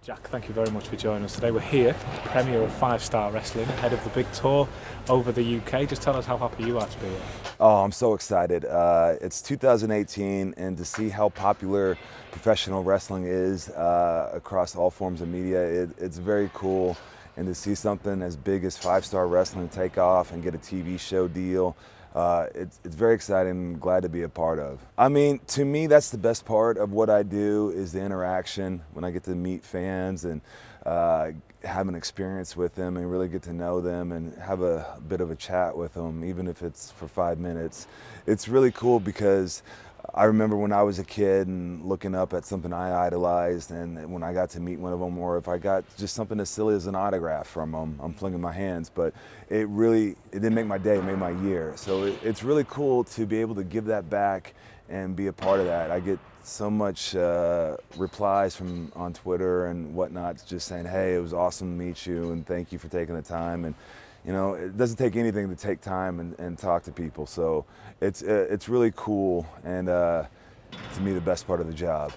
Jack, thank you very much for joining us today. We're here at the premiere of 5-Star Wrestling, ahead of the big tour over the UK. Just tell us how happy you are to be here. Oh, I'm so excited. It's 2018, and to see how popular professional wrestling is across all forms of media, it's very cool. And to see something as big as 5-Star Wrestling take off and get a TV show deal, it's very exciting and glad to be a part of. I mean, to me, that's the best part of what I do is the interaction when I get to meet fans and have an experience with them and really get to know them and have a bit of a chat with them, even if it's for 5 minutes. It's really cool because I remember when I was a kid and looking up at something I idolized, and when I got to meet one of them, or if I got just something as silly as an autograph from them, I'm flinging my hands. But it didn't make my day, it made my year. So it's really cool to be able to give that back and be a part of that. I get so much replies on Twitter and whatnot, just saying, hey, it was awesome to meet you and thank you for taking the time. And you know, it doesn't take anything to take time and talk to people. So it's really cool, and to me, the best part of the job.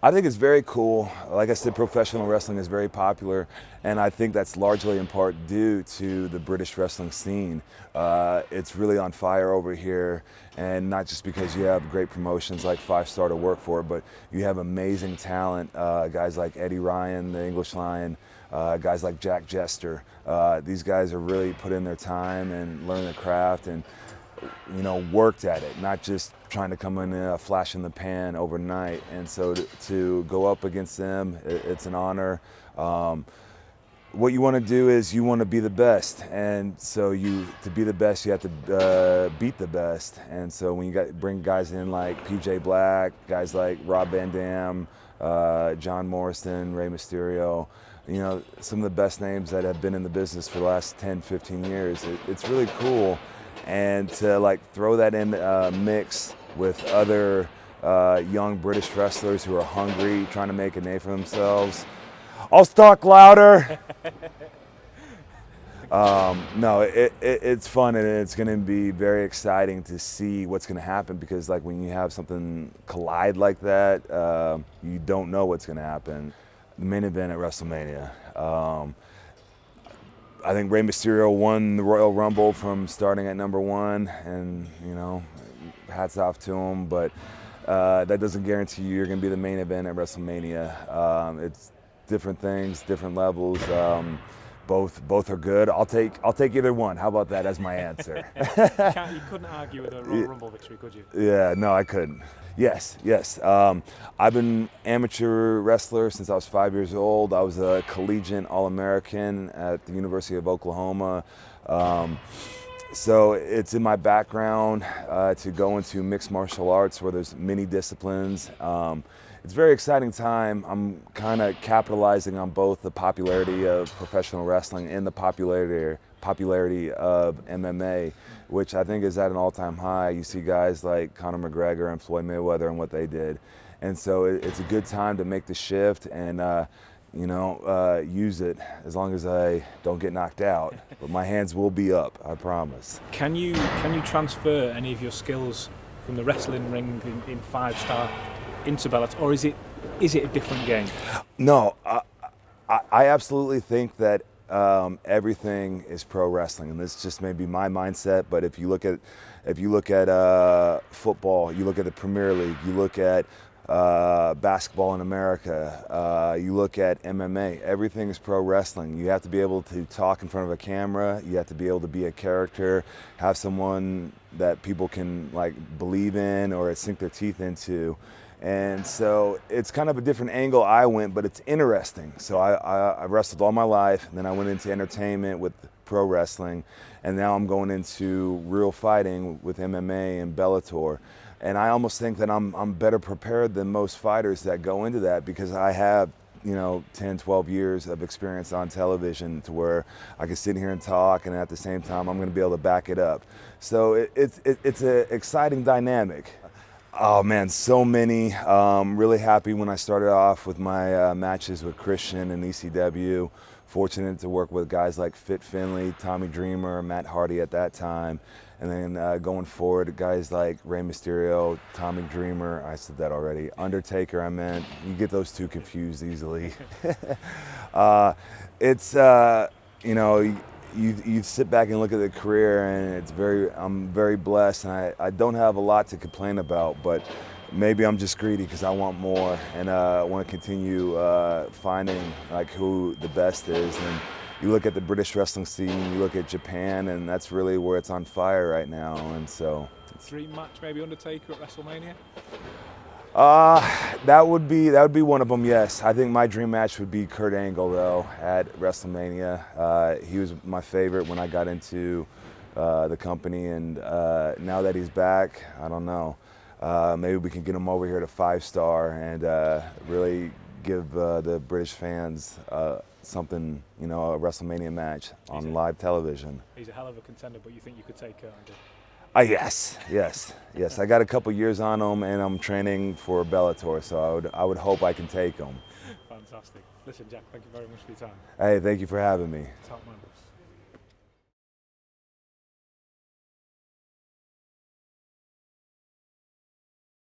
I think it's very cool. Like I said, professional wrestling is very popular, and I think that's largely in part due to the British wrestling scene. It's really on fire over here, and not just because you have great promotions like 5-Star to work for, but you have amazing talent, guys like Eddie Ryan, the English Lion, guys like Jack Jester. These guys are really put in their time and learn the craft and, you know, worked at it, not just trying to come in a flash in the pan overnight. And so to go up against them, it's an honor. What you want to do is you want to be the best, and so to be the best, you have to beat the best. And so when you bring guys in like PJ Black, guys like Rob Van Dam, John Morrison, Rey Mysterio, you know, some of the best names that have been in the business for the last 10, 15 years. It's really cool. And to like throw that in mix with other young British wrestlers who are hungry, trying to make a name for themselves. I'll talk louder. No, it's fun, and it's going to be very exciting to see what's going to happen, because like when you have something collide like that, you don't know what's going to happen. The main event at WrestleMania. I think Rey Mysterio won the Royal Rumble from starting at #1, and you know, hats off to him. But that doesn't guarantee you're going to be the main event at WrestleMania. It's different things, different levels. Both are good. I'll take either one. How about that as my answer? You couldn't argue with a Royal Rumble victory, could you? Yeah, no, I couldn't. Yes. I've been amateur wrestler since I was 5 years old. I was a collegiate All-American at the University of Oklahoma. So it's in my background to go into mixed martial arts where there's many disciplines. It's a very exciting time. I'm kind of capitalizing on both the popularity of professional wrestling and the popularity of MMA, which I think is at an all-time high. You see guys like Conor McGregor and Floyd Mayweather and what they did. And so it's a good time to make the shift and use it, as long as I don't get knocked out. But my hands will be up, I promise. Can you transfer any of your skills from the wrestling ring in 5-Star into Bellator, or is it a different game? No, I absolutely think that everything is pro wrestling, and this just may be my mindset. But if you look at football, you look at the Premier League, you look at basketball in America, you look at MMA, everything is pro wrestling. You have to be able to talk in front of a camera, you have to be able to be a character, have someone that people can like believe in or sink their teeth into. And so it's kind of a different angle I went, but it's interesting. So I wrestled all my life, and then I went into entertainment with pro wrestling, and now I'm going into real fighting with MMA and Bellator. And I almost think that I'm better prepared than most fighters that go into that, because I have, you know, 10, 12 years of experience on television to where I can sit here and talk, and at the same time I'm going to be able to back it up. So it's an exciting dynamic. Oh man, so many. Really happy when I started off with my matches with Christian and ECW. Fortunate to work with guys like Fit Finlay, Tommy Dreamer, Matt Hardy at that time. And then going forward, guys like Rey Mysterio, Tommy Dreamer, I said that already, Undertaker, I meant. You get those two confused easily. It's, you know, you sit back and look at the career, and I'm very blessed, and I don't have a lot to complain about, but maybe I'm just greedy because I want more, and I want to continue finding like who the best is. And you look at the British wrestling scene, you look at Japan, and that's really where it's on fire right now. And so, dream match, maybe Undertaker at WrestleMania. that would be one of them. Yes, I think my dream match would be Kurt Angle though at WrestleMania. He was my favorite when I got into the company, and now that he's back, I don't know. Maybe we can get him over here to 5-star and really give the British fans something, you know, a WrestleMania match on live television. He's a hell of a contender, but you think you could take Angle? Yes. I got a couple years on him, and I'm training for Bellator, so I would hope I can take him. Fantastic. Listen, Jack, thank you very much for your time. Hey, thank you for having me. Top man.